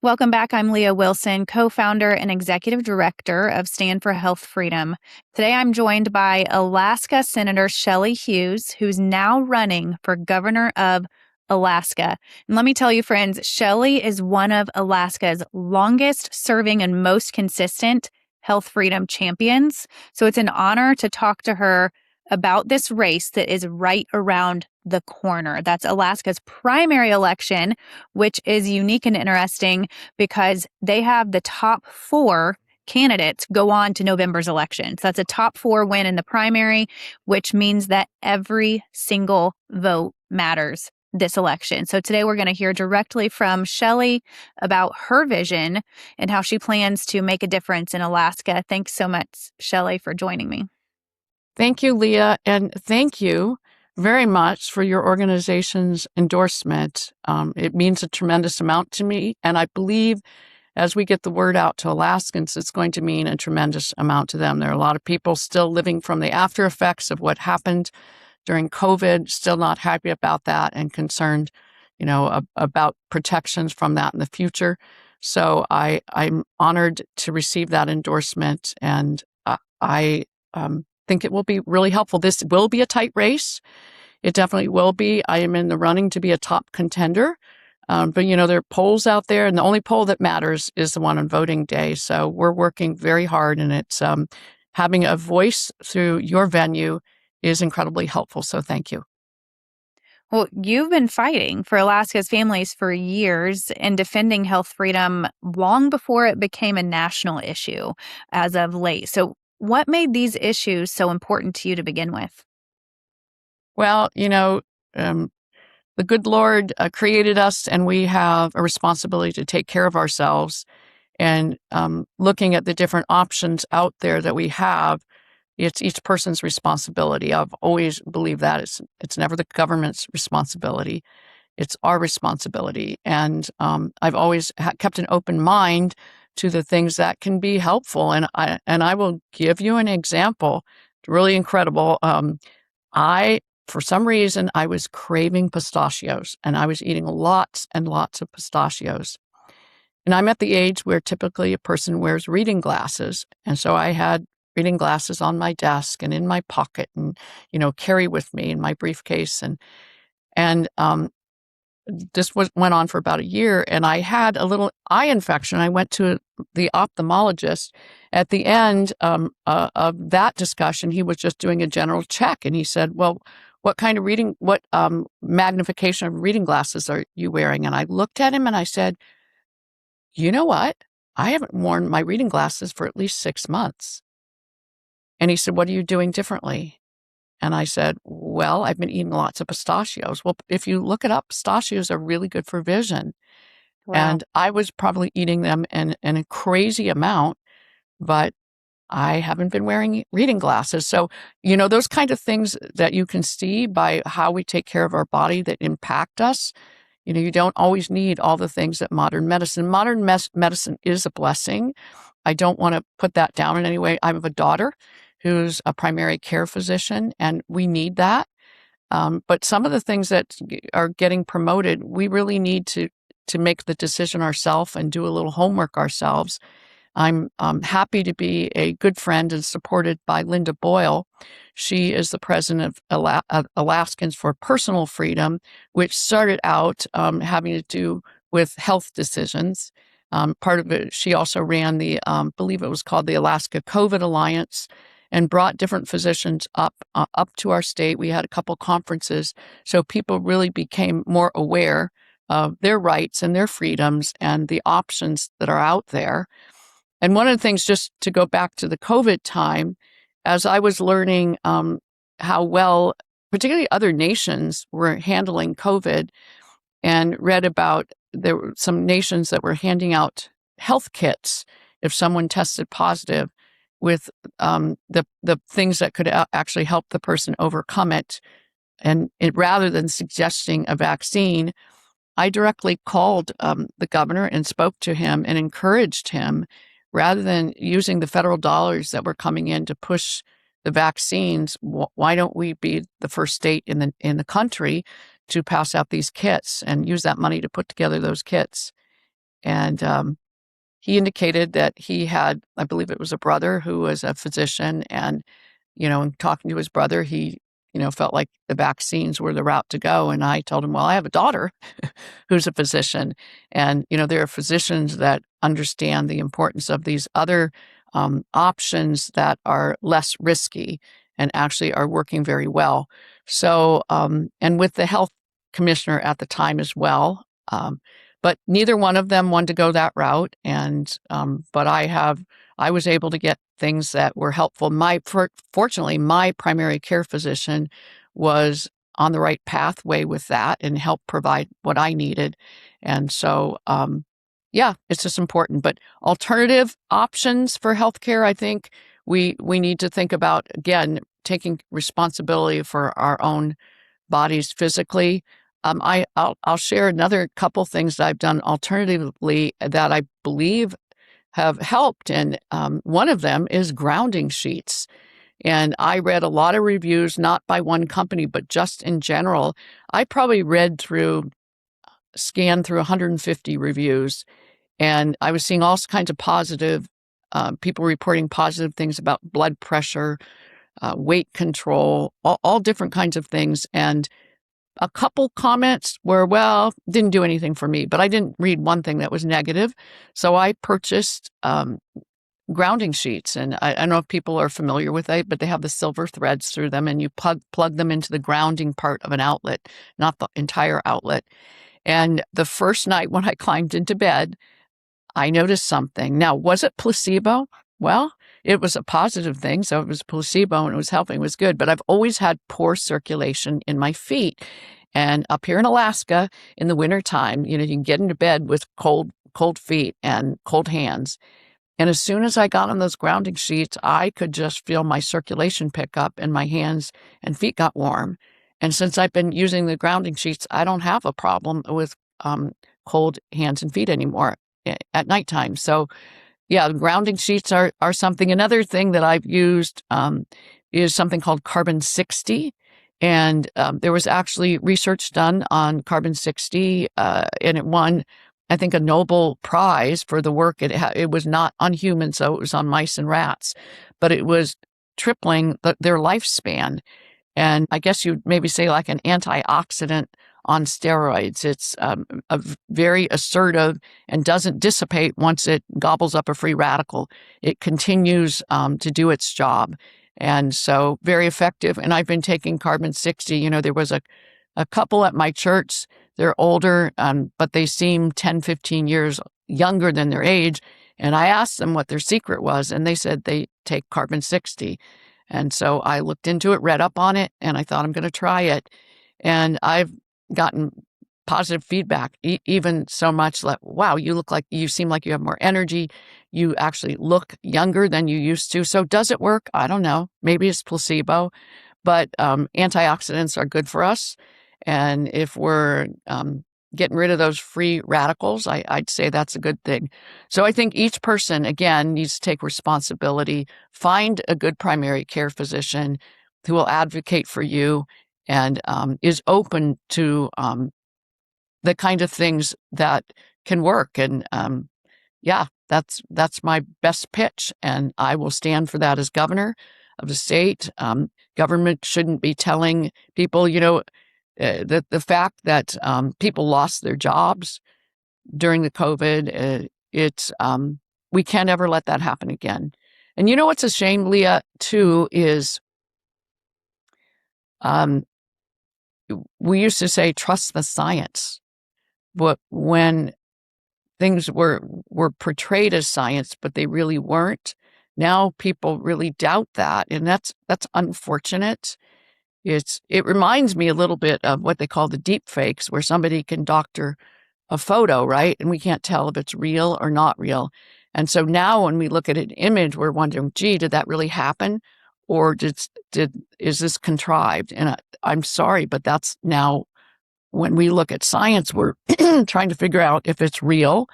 Welcome back. I'm Leah Wilson, co founder and executive director of Stand for Health Freedom. Today I'm joined by Alaska Senator Shelley Hughes, who's now running for governor of Alaska. And let me tell you, friends, Shelley is one of Alaska's longest serving and most consistent health freedom champions. So it's an honor to talk to her about this race that is right around the corner. That's Alaska's primary election, which is unique and interesting because they have the top four candidates go on to November's election. So that's a top four win in the primary, which means that every single vote matters this election. So today we're going to hear directly from Shelley about her vision and how she plans to make a difference in Alaska. Thanks so much, Shelley, for joining me. Thank you, Leah, and thank you very much for your organization's endorsement. It means a tremendous amount to me, and I believe as we get the word out to Alaskans, it's going to mean a tremendous amount to them. There are a lot of people still living from the after effects of what happened during COVID, still not happy about that and concerned, about protections from that in the future. So I'm honored to receive that endorsement, and I think it will be really helpful. This will be a tight race. It definitely will be. I am in the running to be a top contender. But, there are polls out there, and the only poll that matters is the one on voting day. So we're working very hard, and it's having a voice through your venue is incredibly helpful. So thank you. Well, you've been fighting for Alaska's families for years and defending health freedom long before it became a national issue as of late. So, what made these issues so important to you to begin with? Well, the good Lord created us, and we have a responsibility to take care of ourselves. And looking at the different options out there that we have, it's each person's responsibility. I've always believed that it's never the government's responsibility. It's our responsibility. And I've always kept an open mind to the things that can be helpful. And I will give you an example. It's really incredible. For some reason, I was craving pistachios, and I was eating lots and lots of pistachios. And I'm at the age where typically a person wears reading glasses. And so I had reading glasses on my desk and in my pocket and, carry with me in my briefcase. And this went on for about a year, and I had a little eye infection. I went to the ophthalmologist. At the end of that discussion, he was just doing a general check, and he said, "Well, what magnification of reading glasses are you wearing?" And I looked at him and I said, "You know what? I haven't worn my reading glasses for at least 6 months." And he said, "What are you doing differently?" And I said, "Well, I've been eating lots of pistachios." Well, if you look it up, pistachios are really good for vision. Wow. And I was probably eating them in a crazy amount, but I haven't been wearing reading glasses. So, those kind of things that you can see by how we take care of our body that impact us. You don't always need all the things that modern medicine is a blessing. I don't want to put that down in any way. I have a daughter who's a primary care physician, and we need that. But some of the things that are getting promoted, we really need to make the decision ourselves and do a little homework ourselves. I'm happy to be a good friend and supported by Linda Boyle. She is the president of Alaskans for Personal Freedom, which started out having to do with health decisions. Part of it, she also ran believe it was called the Alaska COVID Alliance, and brought different physicians up to our state. We had a couple conferences, so people really became more aware of their rights and their freedoms and the options that are out there. And one of the things, just to go back to the COVID time, as I was learning how well, particularly other nations were handling COVID, and read about there were some nations that were handing out health kits if someone tested positive with the things that could actually help the person overcome it. And rather than suggesting a vaccine, I directly called the governor and spoke to him and encouraged him, rather than using the federal dollars that were coming in to push the vaccines, why don't we be the first state in the country to pass out these kits and use that money to put together those kits? And he indicated that he had, I believe it was a brother who was a physician. And, in talking to his brother, he, felt like the vaccines were the route to go. And I told him, well, I have a daughter who's a physician. And, there are physicians that understand the importance of these other options that are less risky and actually are working very well. So, and with the health commissioner at the time as well. But neither one of them wanted to go that route. And, but I was able to get things that were helpful. Fortunately, my primary care physician was on the right pathway with that and helped provide what I needed. And so, yeah, it's just important. But alternative options for healthcare, I think we need to think about, again, taking responsibility for our own bodies physically. I'll share another couple things that I've done alternatively that I believe have helped, and one of them is grounding sheets. And I read a lot of reviews, not by one company, but just in general. I probably scanned through 150 reviews, and I was seeing all kinds of positive people reporting positive things about blood pressure, weight control, all different kinds of things. And a couple comments were, well, didn't do anything for me, but I didn't read one thing that was negative. So I purchased grounding sheets. And I don't know if people are familiar with it, but they have the silver threads through them, and you plug them into the grounding part of an outlet, not the entire outlet. And the first night when I climbed into bed, I noticed something. Now, was it placebo? Well, it was a positive thing. So it was placebo and it was helping, it was good. But I've always had poor circulation in my feet. And up here in Alaska in the wintertime, you can get into bed with cold feet and cold hands. And as soon as I got on those grounding sheets, I could just feel my circulation pick up and my hands and feet got warm. And since I've been using the grounding sheets, I don't have a problem with cold hands and feet anymore at nighttime. So yeah, the grounding sheets are something. Another thing that I've used is something called Carbon 60. And there was actually research done on Carbon 60, and it won, I think, a Nobel Prize for the work. It was not on humans, so it was on mice and rats, but it was tripling their lifespan. And I guess you'd maybe say like an antioxidant on steroids. It's very assertive and doesn't dissipate once it gobbles up a free radical. It continues to do its job. And so very effective. And I've been taking Carbon 60. There was a couple at my church. They're older, but they seem 10, 15 years younger than their age. And I asked them what their secret was, and they said they take Carbon 60. And so I looked into it, read up on it, and I thought I'm going to try it. And I've gotten positive feedback, even so much like, wow, you seem like you have more energy. You actually look younger than you used to. So does it work? I don't know. Maybe it's placebo, but antioxidants are good for us. And if we're getting rid of those free radicals, I'd say that's a good thing. So I think each person, again, needs to take responsibility, find a good primary care physician who will advocate for you and is open to the kind of things that can work. And yeah, that's my best pitch. And I will stand for that as governor of the state. Government shouldn't be telling people, the fact that people lost their jobs during the COVID, we can't ever let that happen again. And what's a shame, Leah, too, is we used to say, trust the science. But when things were portrayed as science, but they really weren't, now people really doubt that. And that's unfortunate. It reminds me a little bit of what they call the deep fakes, where somebody can doctor a photo, right? And we can't tell if it's real or not real. And so now when we look at an image, we're wondering, gee, did that really happen? Or is this contrived? And I'm sorry, but that's now when we look at science, we're trying to figure out if it's real.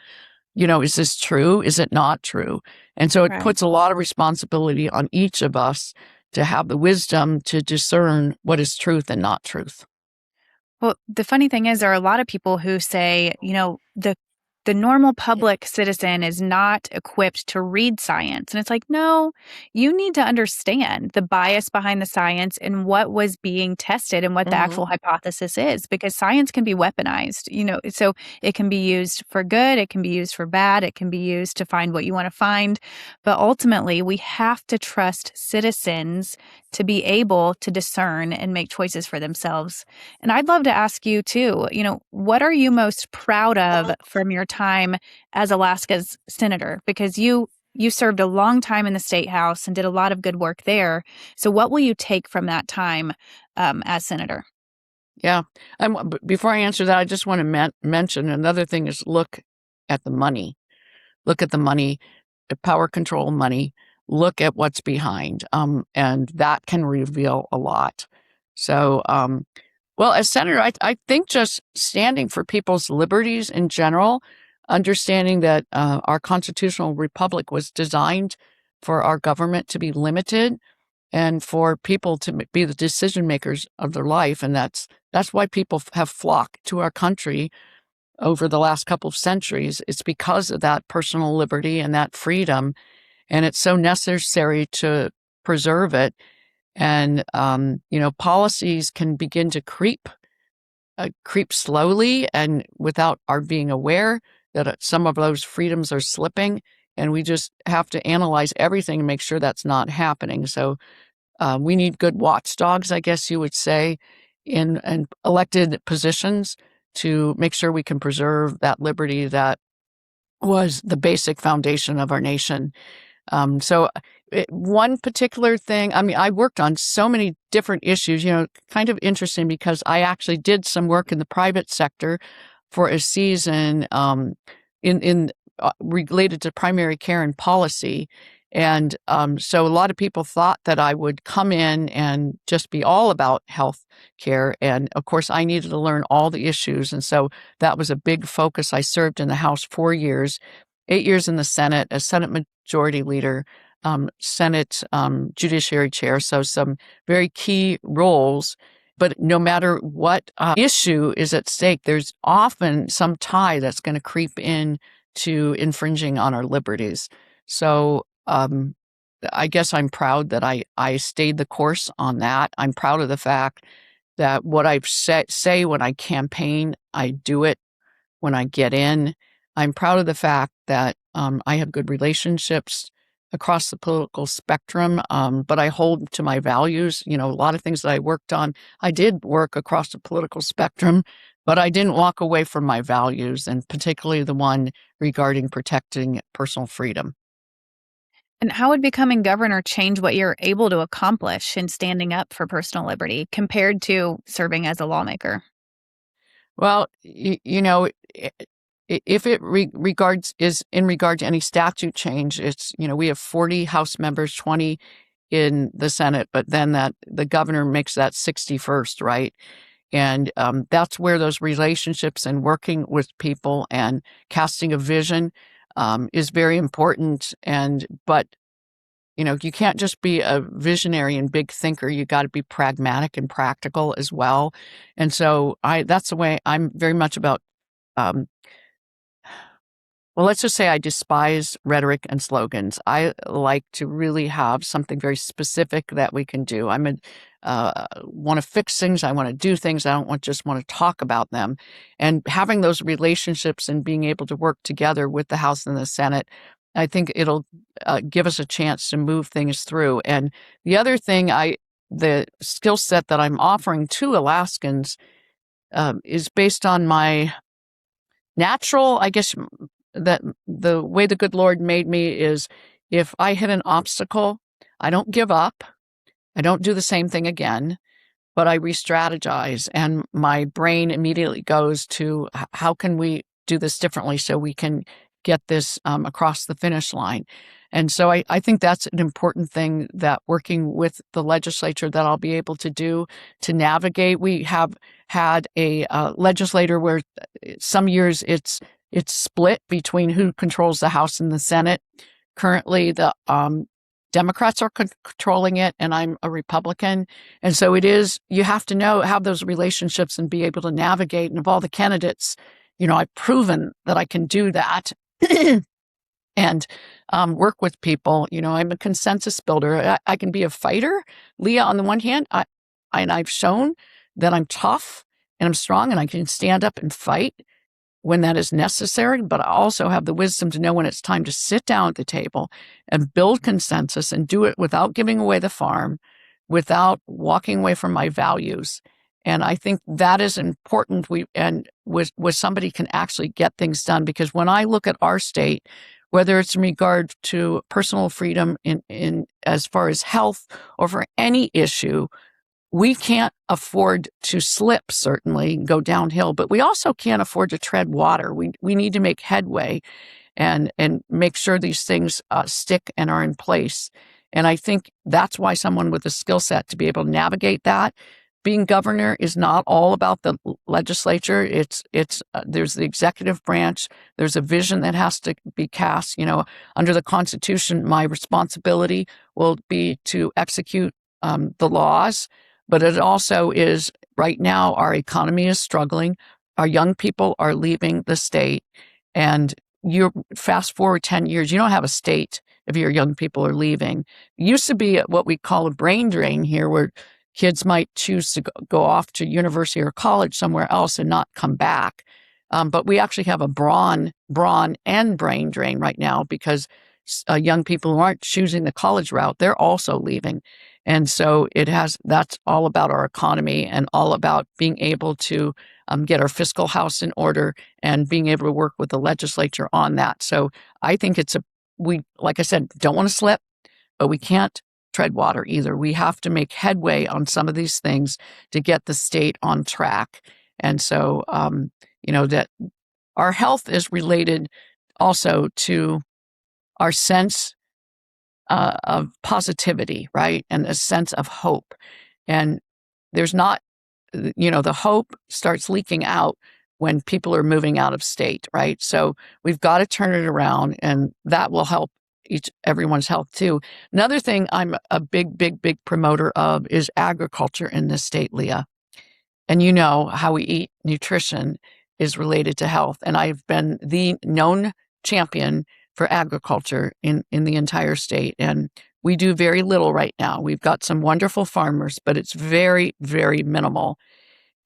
Is this true? Is it not true? And so it puts a lot of responsibility on each of us to have the wisdom to discern what is truth and not truth. Well, the funny thing is, there are a lot of people who say, the the normal public citizen is not equipped to read science. And it's like, no, you need to understand the bias behind the science and what was being tested and what the Hmm. actual hypothesis is, because science can be weaponized, so it can be used for good, it can be used for bad, it can be used to find what you want to find. But ultimately, we have to trust citizens to be able to discern and make choices for themselves. And I'd love to ask you too, what are you most proud of from your time as Alaska's senator? Because you served a long time in the state house and did a lot of good work there. So what will you take from that time as senator? Yeah. Before I answer that, I just want to mention another thing is look at the money. Look at the money, the power control money. Look at what's behind, and that can reveal a lot. So, well, as senator, I think just standing for people's liberties in general, understanding that our constitutional republic was designed for our government to be limited and for people to be the decision makers of their life, and that's why people have flocked to our country over the last couple of centuries. It's because of that personal liberty and that freedom, and it's so necessary to preserve it. And policies can begin to creep slowly and without our being aware that some of those freedoms are slipping, and we just have to analyze everything and make sure that's not happening. So we need good watchdogs, I guess you would say, in elected positions to make sure we can preserve that liberty that was the basic foundation of our nation. One particular thing, I mean, I worked on so many different issues, kind of interesting because I actually did some work in the private sector for a season in related to primary care and policy. And so a lot of people thought that I would come in and just be all about health care. And of course, I needed to learn all the issues. And so that was a big focus. I served in the House 4 years, 8 years in the Senate as Senate Majority Leader, Senate Judiciary Chair. So some very key roles. But no matter what issue is at stake, there's often some tie that's going to creep in to infringing on our liberties. So I guess I'm proud that I stayed the course on that. I'm proud of the fact that what I say when I campaign, I do it when I get in. I'm proud of the fact that I have good relationships across the political spectrum, but I hold to my values. A lot of things that I worked on, I did work across the political spectrum, but I didn't walk away from my values, and particularly the one regarding protecting personal freedom. And how would becoming governor change what you're able to accomplish in standing up for personal liberty compared to serving as a lawmaker? Well, if it regards is in regard to any statute change, it's we have 40 House members, 20 in the Senate, but then that the governor makes that 61st, right? And that's where those relationships and working with people and casting a vision is very important. But you can't just be a visionary and big thinker. You got to be pragmatic and practical as well. And so that's the way I'm very much about. Um, well, let's just say I despise rhetoric and slogans. I like to really have something very specific that we can do. Want to fix things. I want to do things. I don't just want to talk about them. And having those relationships and being able to work together with the House and the Senate, I think it'll give us a chance to move things through. And the other thing, the skill set that I'm offering to Alaskans is based on my natural, I guess, that the way the good Lord made me is if I hit an obstacle, I don't give up. I don't do the same thing again, but I re-strategize, and my brain immediately goes to how can we do this differently so we can get this across the finish line. And so I think that's an important thing that working with the legislature that I'll be able to do to navigate. We have had a legislator where some years it's split between who controls the House and the Senate. Currently, the Democrats are controlling it, and I'm a Republican. And so you have to have those relationships and be able to navigate. And of all the candidates, I've proven that I can do that and work with people. I'm a consensus builder. I can be a fighter, Leah, on the one hand, and I've shown that I'm tough and I'm strong and I can stand up and fight when that is necessary, but I also have the wisdom to know when it's time to sit down at the table and build consensus and do it without giving away the farm, without walking away from my values. And I think that is important. Where somebody can actually get things done, because when I look at our state, whether it's in regard to personal freedom in as far as health or for any issue, we can't afford to slip, certainly, go downhill, but we also can't afford to tread water. We need to make headway and make sure these things stick and are in place. And I think that's why someone with a skill set to be able to navigate that. Being governor is not all about the legislature. There's the executive branch. There's a vision that has to be cast. Under the Constitution, my responsibility will be to execute the laws. But it also is, right now, our economy is struggling. Our young people are leaving the state. And you fast forward 10 years, you don't have a state if your young people are leaving. It used to be what we call a brain drain here, where kids might choose to go off to university or college somewhere else and not come back. But we actually have a brawn and brain drain right now, because young people who aren't choosing the college route, they're also leaving. And so that's all about our economy and all about being able to get our fiscal house in order and being able to work with the legislature on that. So I think we, like I said, don't want to slip, but we can't tread water either. We have to make headway on some of these things to get the state on track. And so, that our health is related also to our sense of positivity, right? And a sense of hope. And there's not, the hope starts leaking out when people are moving out of state, right? So we've got to turn it around, and that will help everyone's health too. Another thing I'm a big, big, big promoter of is agriculture in this state, Leah. And how we eat, nutrition is related to health. And I've been the known champion for agriculture in the entire state. And we do very little right now. We've got some wonderful farmers, but it's very, very minimal.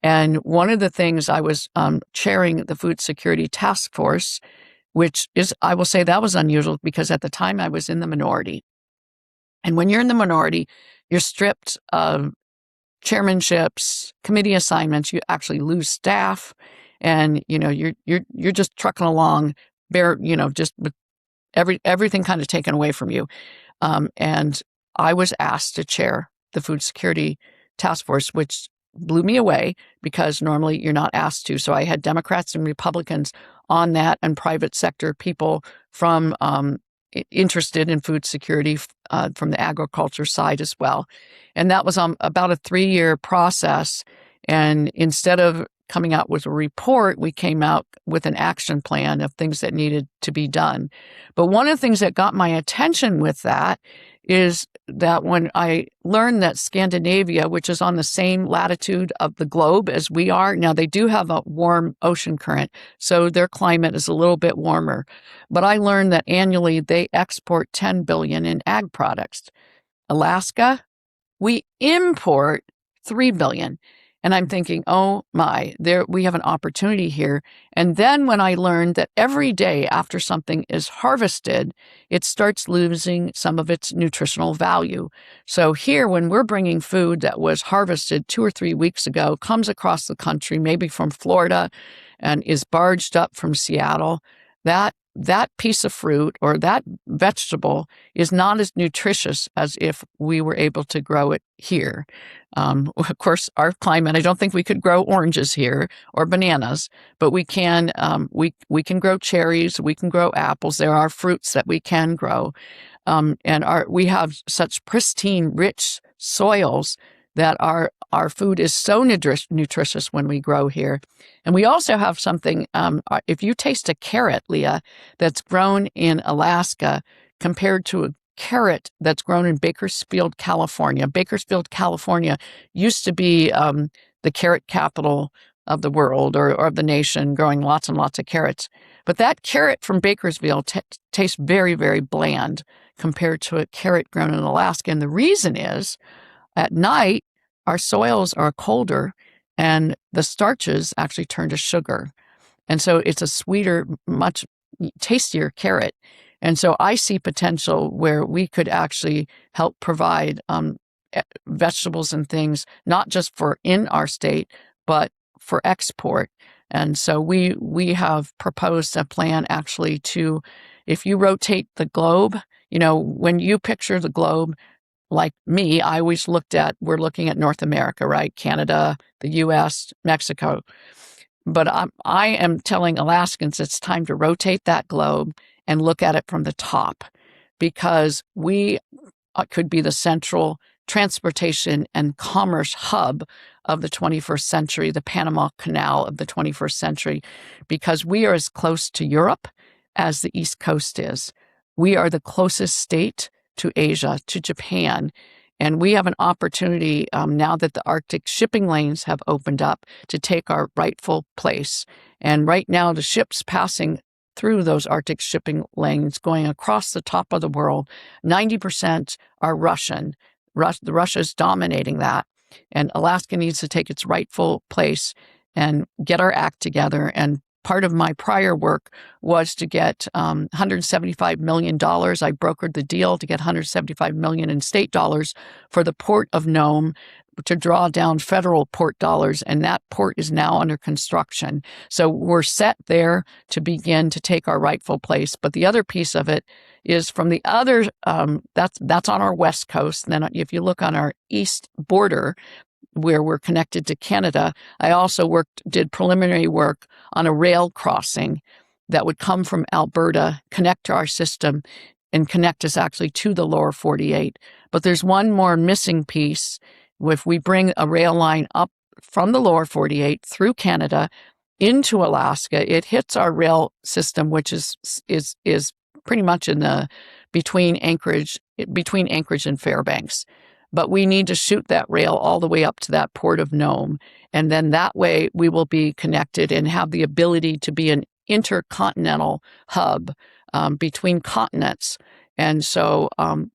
And one of the things, I was chairing the Food Security Task Force, which is, I will say, that was unusual because at the time I was in the minority. And when you're in the minority, you're stripped of chairmanships, committee assignments. You actually lose staff, and you're just trucking along, just with everything kind of taken away from you. And I was asked to chair the Food Security Task Force, which blew me away because normally you're not asked to. So I had Democrats and Republicans on that, and private sector people from interested in food security from the agriculture side as well. And that was about a 3-year process. And instead of coming out with a report, we came out with an action plan of things that needed to be done. But one of the things that got my attention with that is that when I learned that Scandinavia, which is on the same latitude of the globe as we are, now they do have a warm ocean current, so their climate is a little bit warmer. But I learned that annually they export $10 billion in ag products. Alaska, we import $3 billion. And I'm thinking, oh my, we have an opportunity here. And then when I learned that every day after something is harvested, it starts losing some of its nutritional value. So here, when we're bringing food that was harvested 2 or 3 weeks ago, comes across the country, maybe from Florida, and is barged up from Seattle, that piece of fruit or that vegetable is not as nutritious as if we were able to grow it here. Of course, our climate, I don't think we could grow oranges here or bananas, but we can can grow cherries, we can grow apples. There are fruits that we can grow. And we have such pristine, rich soils that our food is so nutritious when we grow here. And we also have something, if you taste a carrot, Leah, that's grown in Alaska compared to a carrot that's grown in Bakersfield, California. Bakersfield, California used to be the carrot capital of the world or of the nation, growing lots and lots of carrots. But that carrot from Bakersfield tastes very, very bland compared to a carrot grown in Alaska. And the reason is at night, our soils are colder and the starches actually turn to sugar. And so it's a sweeter, much tastier carrot. And so I see potential where we could actually help provide vegetables and things, not just for in our state, but for export. And so we have proposed a plan actually to, if you rotate the globe, when you picture the globe, like me, I always we're looking at North America, right? Canada, the US, Mexico. But I am telling Alaskans it's time to rotate that globe and look at it from the top, because we could be the central transportation and commerce hub of the 21st century, the Panama Canal of the 21st century, because we are as close to Europe as the East Coast is. We are the closest state to Asia, to Japan. And we have an opportunity now that the Arctic shipping lanes have opened up to take our rightful place. And right now, the ships passing through those Arctic shipping lanes going across the top of the world, 90% are Russian. Russia is dominating that. And Alaska needs to take its rightful place and get our act together. And part of my prior work was to get $175 million. I brokered the deal to get $175 million in state dollars for the Port of Nome to draw down federal port dollars, and that port is now under construction. So we're set there to begin to take our rightful place. But the other piece of it is from the other, that's on our west coast. And then if you look on our east border, where we're connected to Canada, I also did preliminary work on a rail crossing that would come from Alberta, connect to our system, and connect us actually to the lower 48. But there's one more missing piece. If we bring a rail line up from the lower 48 through Canada into Alaska, it hits our rail system, which is pretty much between Anchorage and Fairbanks. But we need to shoot that rail all the way up to that Port of Nome. And then that way we will be connected and have the ability to be an intercontinental hub between continents. And so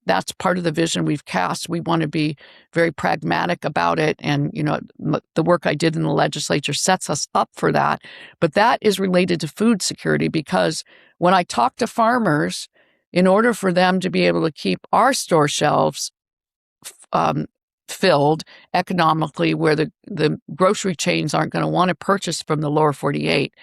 that's part of the vision we've cast. We want to be very pragmatic about it. And, the work I did in the legislature sets us up for that. But that is related to food security, because when I talk to farmers, in order for them to be able to keep our store shelves filled economically, where the grocery chains aren't going to want to purchase from the lower 48,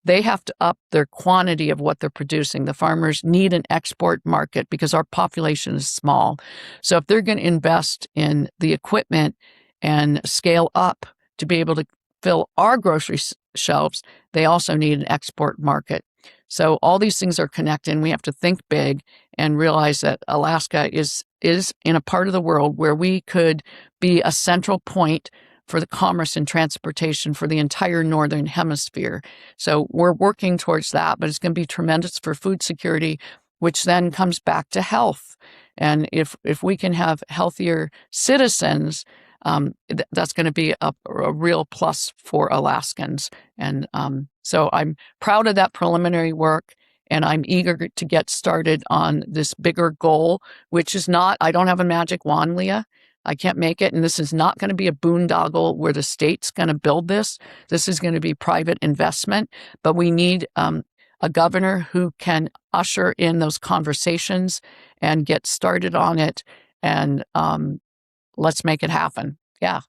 they have to up their quantity of what they're producing. The farmers need an export market because our population is small. So if they're going to invest in the equipment and scale up to be able to fill our grocery shelves, they also need an export market. So all these things are connected, and we have to think big and realize that Alaska is in a part of the world where we could be a central point for the commerce and transportation for the entire northern hemisphere. So we're working towards that, but it's going to be tremendous for food security, which then comes back to health. And if we can have healthier citizens, that's going to be a real plus for Alaskans. And so I'm proud of that preliminary work, and I'm eager to get started on this bigger goal, which is not, I don't have a magic wand, Leah. I can't make it. And this is not going to be a boondoggle where the state's going to build this. This is going to be private investment, but we need a governor who can usher in those conversations and get started on it. And let's make it happen. Yeah.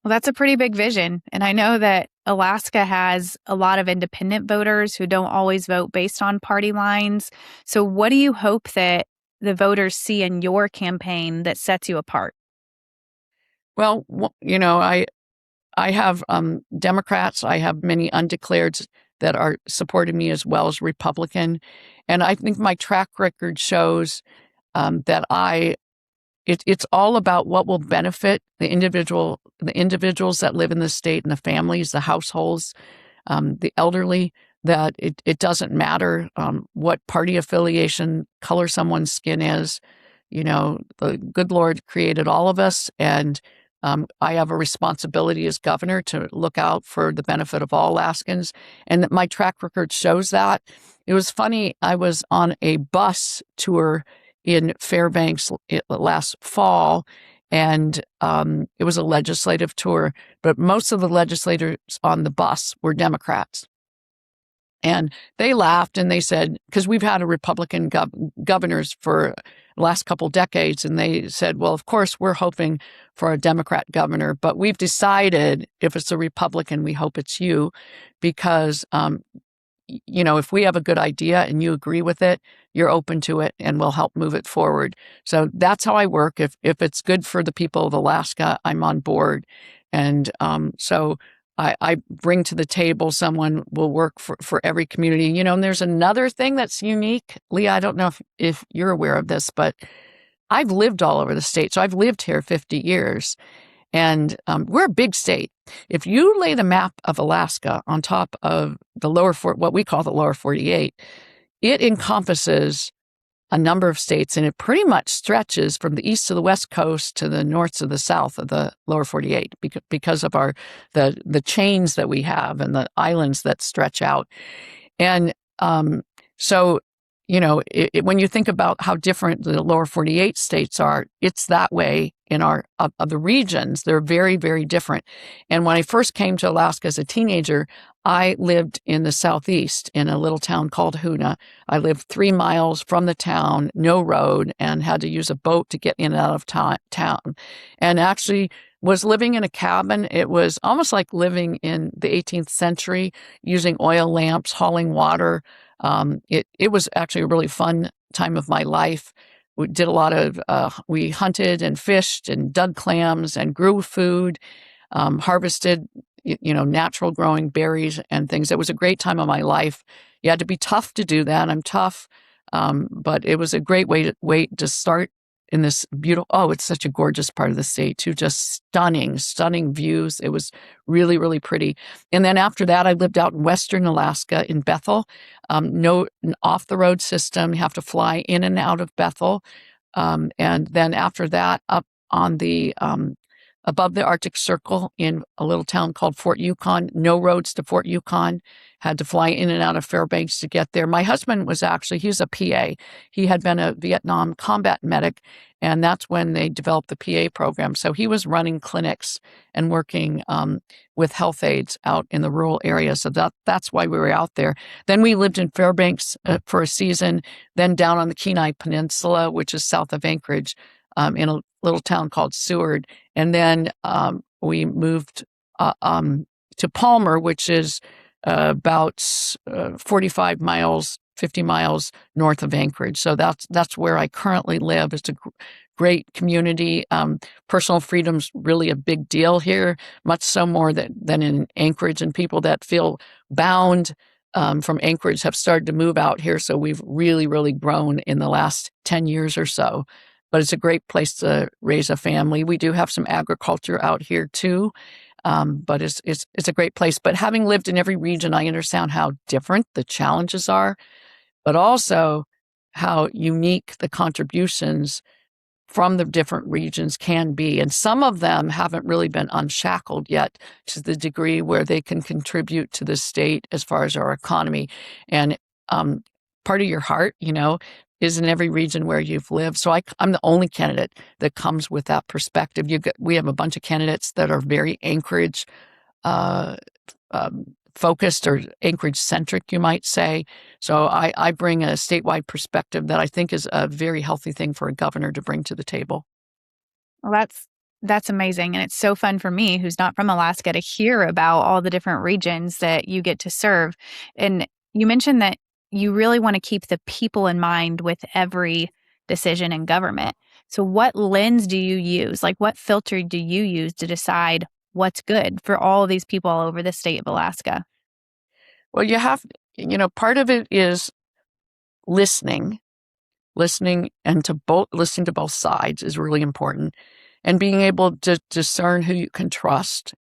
Well, that's a pretty big vision. And I know that Alaska has a lot of independent voters who don't always vote based on party lines. So what do you hope that the voters see in your campaign that sets you apart? Well, I have Democrats. I have many undeclareds that are supporting me as well as Republican. And I think my track record shows that it's all about what will benefit the individuals that live in the state and the families, the households, the elderly, that it doesn't matter what party affiliation, color someone's skin is. The good Lord created all of us, and I have a responsibility as governor to look out for the benefit of all Alaskans, and that my track record shows that. It was funny, I was on a bus tour in Fairbanks last fall, and it was a legislative tour, but most of the legislators on the bus were Democrats. And they laughed and they said, because we've had a Republican governors for the last couple decades, and they said, well, of course, we're hoping for a Democrat governor, but we've decided if it's a Republican, we hope it's you, because, if we have a good idea and you agree with it, you're open to it and we'll help move it forward. So that's how I work. If it's good for the people of Alaska, I'm on board. And so I bring to the table someone will work for every community. And there's another thing that's unique. Leah, I don't know if you're aware of this, but I've lived all over the state. So I've lived here 50 years. And we're a big state. If you lay the map of Alaska on top of the what we call the lower 48, it encompasses a number of states, and it pretty much stretches from the east to the west coast to the north to the south of the lower 48 because of the chains that we have and the islands that stretch out. And so, when you think about how different the lower 48 states are, it's that way in of the regions. They're very, very different. And when I first came to Alaska as a teenager, I lived in the southeast in a little town called Hoonah. I lived 3 miles from the town, no road, and had to use a boat to get in and out of town. And actually was living in a cabin. It was almost like living in the 18th century, using oil lamps, hauling water. It was actually a really fun time of my life. We did a lot of, we hunted and fished and dug clams and grew food, harvested, natural growing berries and things. It was a great time of my life. You had to be tough to do that. I'm tough. But it was a great way to start in this beautiful, it's such a gorgeous part of the state too, just stunning views. It was really, really pretty. And then after that, I lived out in Western Alaska in Bethel. No off the road system. You have to fly in and out of Bethel. And then after that, up on the, above the Arctic Circle in a little town called Fort Yukon, no roads to Fort Yukon, had to fly in and out of Fairbanks to get there. My husband he's a PA. He had been a Vietnam combat medic, and that's when they developed the PA program. So he was running clinics and working with health aides out in the rural areas. So that's why we were out there. Then we lived in Fairbanks for a season, then down on the Kenai Peninsula, which is south of Anchorage, in a little town called Seward. And then we moved to Palmer, which is about 45 miles, 50 miles north of Anchorage. So that's where I currently live. It's a great community. Personal freedom's really a big deal here, much so more than in Anchorage. And people that feel bound from Anchorage have started to move out here. So we've really, really grown in the last 10 years or so. But it's a great place to raise a family. We do have some agriculture out here too, but it's a great place. But having lived in every region, I understand how different the challenges are, but also how unique the contributions from the different regions can be. And some of them haven't really been unshackled yet to the degree where they can contribute to the state as far as our economy. And part of your heart, is in every region where you've lived. So I'm the only candidate that comes with that perspective. We have a bunch of candidates that are very Anchorage focused or Anchorage centric, you might say. So I bring a statewide perspective that I think is a very healthy thing for a governor to bring to the table. Well, that's amazing. And it's so fun for me, who's not from Alaska, to hear about all the different regions that you get to serve. And you mentioned that you really want to keep the people in mind with every decision in government. So what lens do you use? Like, what filter do you use to decide what's good for all of these people all over the state of Alaska? Well, you have, part of it is listening and listening to both sides is really important, and being able to discern who you can trust.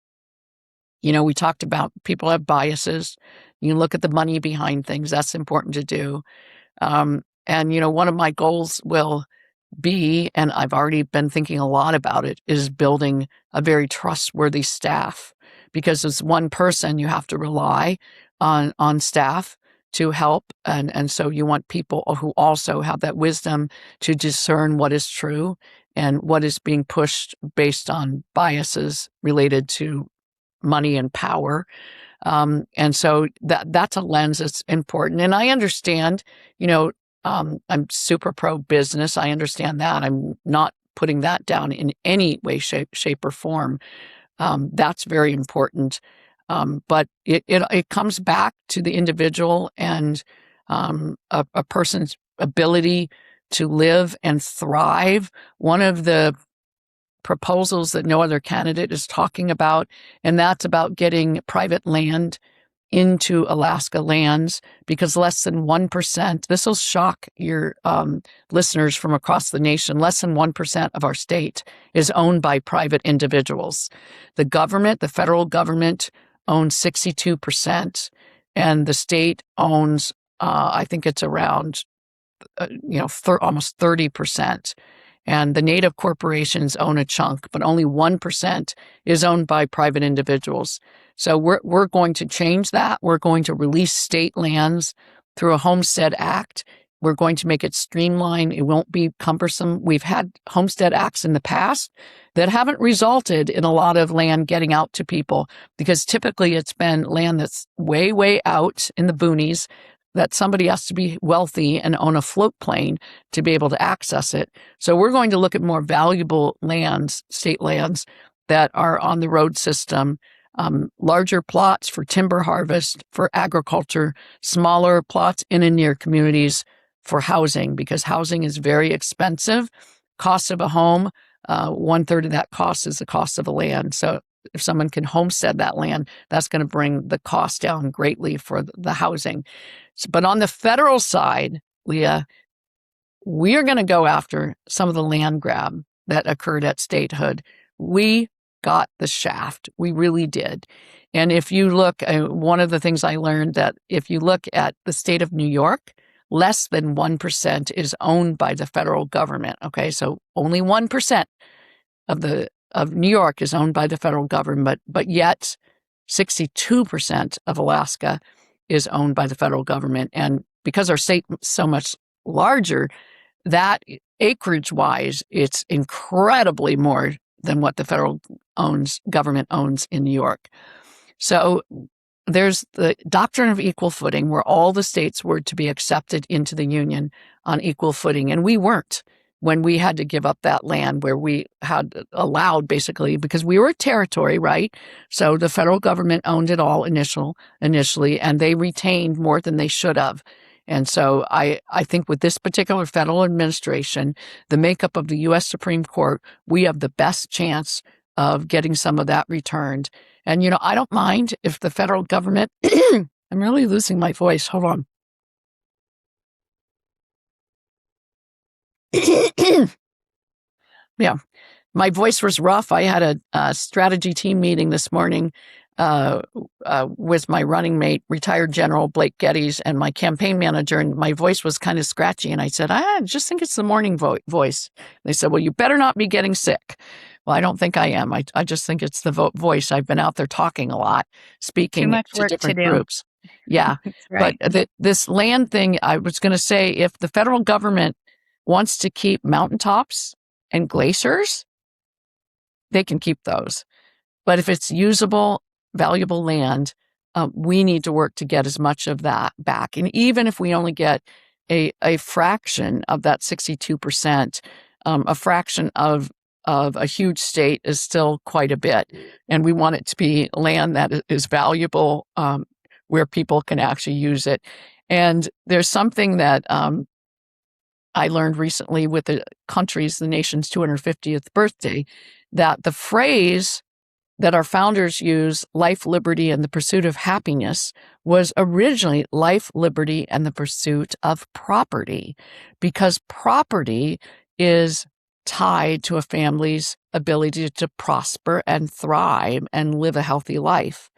We talked about people have biases. You look at the money behind things. That's important to do. And, one of my goals will B, and I've already been thinking a lot about it, is building a very trustworthy staff, because as one person, you have to rely on staff to help. And so you want people who also have that wisdom to discern what is true and what is being pushed based on biases related to money and power. And so that's a lens that's important. And I understand, I'm super pro business. I understand that. I'm not putting that down in any way, shape or form. That's very important. But it comes back to the individual and a person's ability to live and thrive. One of the proposals that no other candidate is talking about, and that's about getting private land into Alaska lands, because less than 1%, this will shock your listeners from across the nation, less than 1% of our state is owned by private individuals. The government, the federal government, owns 62%, and the state owns, I think it's around, almost 30%. And the native corporations own a chunk, but only 1% is owned by private individuals. So we're going to change that. We're going to release state lands through a Homestead Act. We're going to make it streamlined. It won't be cumbersome. We've had Homestead Acts in the past that haven't resulted in a lot of land getting out to people, because typically it's been land that's way, way out in the boonies, that somebody has to be wealthy and own a float plane to be able to access it. So we're going to look at more valuable lands, state lands that are on the road system, larger plots for timber harvest, for agriculture, smaller plots in and near communities for housing, because housing is very expensive. Cost of a home, 1/3 of that cost is the cost of the land. So if someone can homestead that land, that's going to bring the cost down greatly for the housing. But on the federal side, Leah, we are going to go after some of the land grab that occurred at statehood. We got the shaft. We really did. And if you look, one of the things I learned, that if you look at the state of New York, less than 1% is owned by the federal government. Okay, so only 1% of New York is owned by the federal government, but yet 62% of Alaska is owned by the federal government. And because our state is so much larger, that acreage-wise, it's incredibly more than what the federal government owns in New York. So there's the doctrine of equal footing, where all the states were to be accepted into the union on equal footing. And we weren't, when we had to give up that land where we had allowed, basically, because we were a territory, right? So the federal government owned it all initially, and they retained more than they should have. And so I think with this particular federal administration, the makeup of the U.S. Supreme Court, we have the best chance of getting some of that returned. And, I don't mind if the federal government, I'm really losing my voice. Hold on. Yeah, my voice was rough. I had a strategy team meeting this morning with my running mate, retired General Blake Geddes, and my campaign manager, and my voice was kind of scratchy. And I said, I just think it's the morning voice. They said, well, you better not be getting sick. Well, I don't think I am. I just think it's the voice. I've been out there talking a lot, speaking to different groups. Yeah, right. But this land thing, I was going to say, if the federal government wants to keep mountaintops and glaciers, they can keep those. But if it's usable, valuable land, we need to work to get as much of that back. And even if we only get a fraction of that 62%, a fraction of a huge state is still quite a bit. And we want it to be land that is valuable, where people can actually use it. And there's something that I learned recently with the nation's 250th birthday, that the phrase that our founders use, life, liberty, and the pursuit of happiness, was originally life, liberty, and the pursuit of property, because property is tied to a family's ability to prosper and thrive and live a healthy life.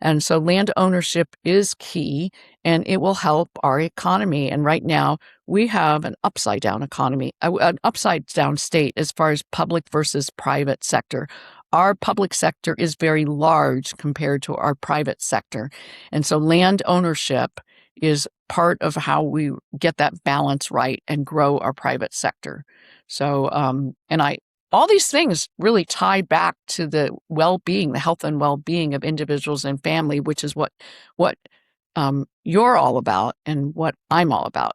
And so land ownership is key, and it will help our economy. And right now, we have an upside down economy, an upside down state as far as public versus private sector. Our public sector is very large compared to our private sector. And so land ownership is part of how we get that balance right and grow our private sector. So, all these things really tie back to the well-being, the health and well-being of individuals and family, which is what you're all about and what I'm all about.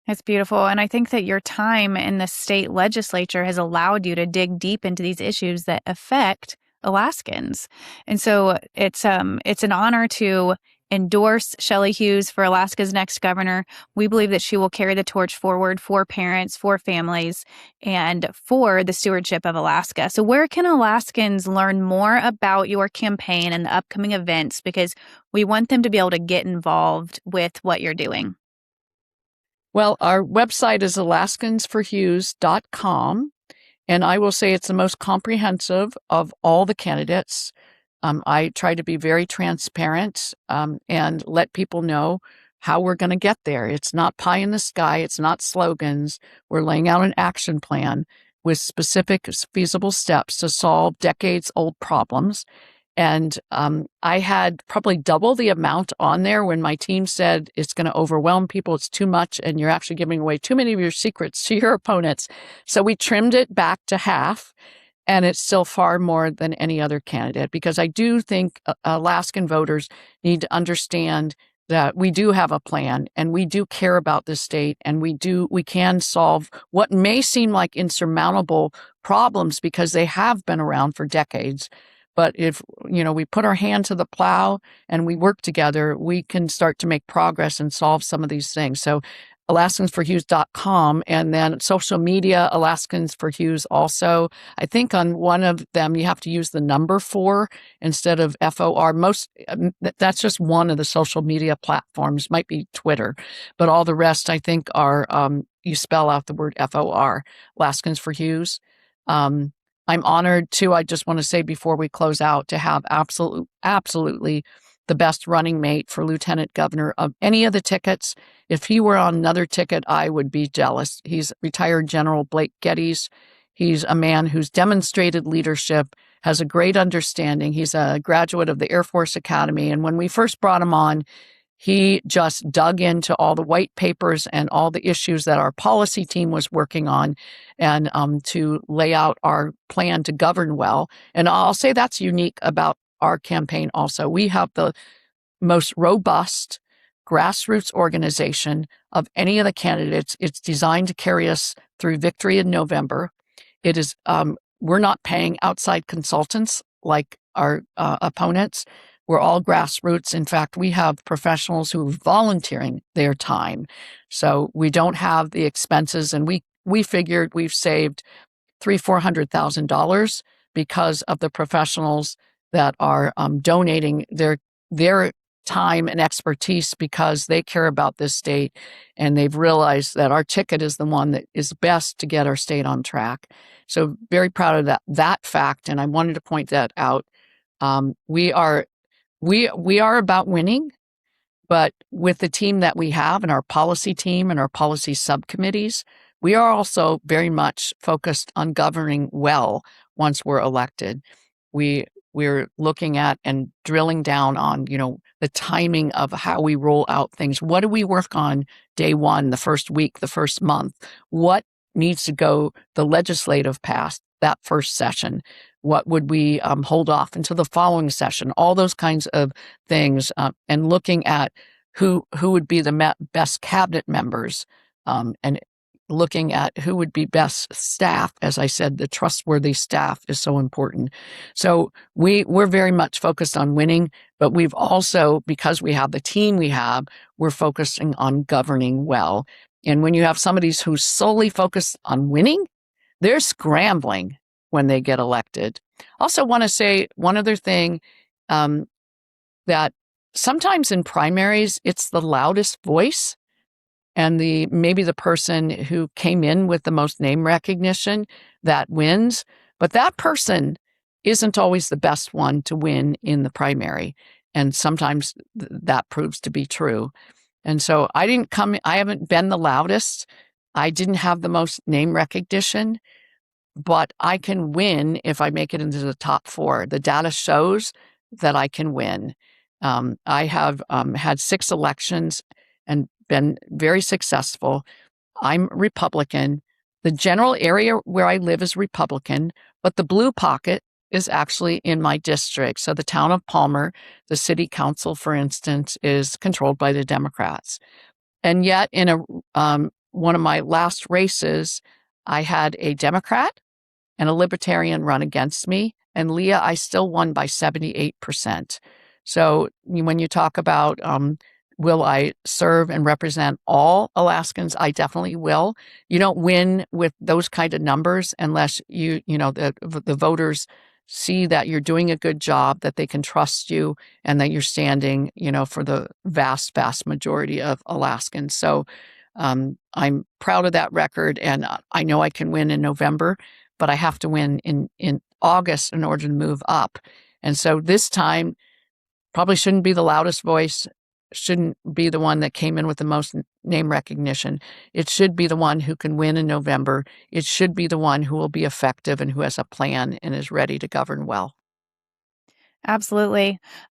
It's beautiful. And I think that your time in the state legislature has allowed you to dig deep into these issues that affect Alaskans. And so it's an honor to endorse Shelley Hughes for Alaska's next governor. We believe that she will carry the torch forward for parents, for families, and for the stewardship of Alaska. So where can Alaskans learn more about your campaign and the upcoming events? Because we want them to be able to get involved with what you're doing. Well, our website is alaskansforhughes.com, and I will say it's the most comprehensive of all the candidates. I try to be very transparent and let people know how we're going to get there. It's not pie in the sky. It's not slogans. We're laying out an action plan with specific feasible steps to solve decades-old problems. And I had probably double the amount on there when my team said it's going to overwhelm people. It's too much, and you're actually giving away too many of your secrets to your opponents. So we trimmed it back to half, and it's still far more than any other candidate, because I do think Alaskan voters need to understand that we do have a plan, and we do care about this state, and we can solve what may seem like insurmountable problems because they have been around for decades. But if, we put our hand to the plow and we work together, we can start to make progress and solve some of these things. So alaskansforhughes.com, and then social media, Alaskans for Hughes also. I think on one of them, you have to use the number 4 instead of FOR. That's just one of the social media platforms, might be Twitter, but all the rest, I think, are, you spell out the word FOR, Alaskans for Hughes. I'm honored too, I just want to say before we close out, to have absolutely the best running mate for lieutenant governor of any of the tickets. If he were on another ticket, I would be jealous. He's retired General Blake Geddes. He's a man who's demonstrated leadership, has a great understanding. He's a graduate of the Air Force Academy. And when we first brought him on, he just dug into all the white papers and all the issues that our policy team was working on, and to lay out our plan to govern well. And I'll say that's unique about our campaign also. We have the most robust grassroots organization of any of the candidates. It's designed to carry us through victory in November. It is, we're not paying outside consultants like our opponents. We're all grassroots. In fact, we have professionals who are volunteering their time. So we don't have the expenses, and we figured we've saved $300,000-$400,000 because of the professionals that are donating their time and expertise, because they care about this state and they've realized that our ticket is the one that is best to get our state on track. So very proud of that fact, and I wanted to point that out. We are about winning, but with the team that we have and our policy team and our policy subcommittees, we are also very much focused on governing well once we're elected. We're looking at and drilling down on, the timing of how we roll out things. What do we work on day one, the first week, the first month? What needs to go the legislative path that first session? What would we hold off until the following session? All those kinds of things, and looking at who would be the best cabinet members, and looking at who would be best staff. As I said, the trustworthy staff is so important. So we're very much focused on winning, but we've also, because we have the team we have, we're focusing on governing well. And when you have somebody who's solely focused on winning, they're scrambling when they get elected. Also want to say one other thing, that sometimes in primaries, it's the loudest voice and maybe the person who came in with the most name recognition that wins, but that person isn't always the best one to win in the primary. And sometimes that proves to be true. And so I haven't been the loudest. I didn't have the most name recognition, but I can win if I make it into the top 4. The data shows that I can win. I have had 6 elections and been very successful. I'm Republican. The general area where I live is Republican, but the blue pocket is actually in my district. So the town of Palmer, the city council, for instance, is controlled by the Democrats. And yet in one of my last races, I had a Democrat and a Libertarian run against me. And Leah, I still won by 78%. So when you talk about will I serve and represent all Alaskans, I definitely will. You don't win with those kind of numbers unless the voters see that you're doing a good job, that they can trust you, and that you're standing, for the vast, vast majority of Alaskans. So I'm proud of that record, and I know I can win in November, but I have to win in August in order to move up. And so this time probably shouldn't be the loudest voice, shouldn't be the one that came in with the most name recognition. It should be the one who can win in November. It should be the one who will be effective and who has a plan and is ready to govern well. Absolutely.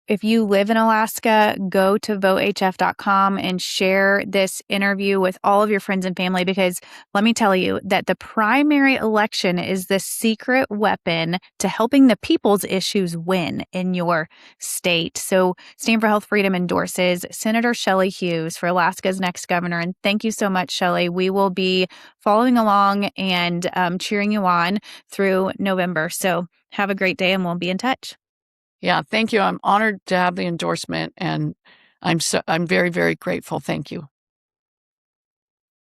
If you live in Alaska, go to votehf.com and share this interview with all of your friends and family, because let me tell you that the primary election is the secret weapon to helping the people's issues win in your state. So Stand for Health Freedom endorses Senator Shelley Hughes for Alaska's next governor. And thank you so much, Shelley. We will be following along and cheering you on through November. So have a great day and we'll be in touch. Yeah, thank you. I'm honored to have the endorsement, and I'm very, very grateful. Thank you.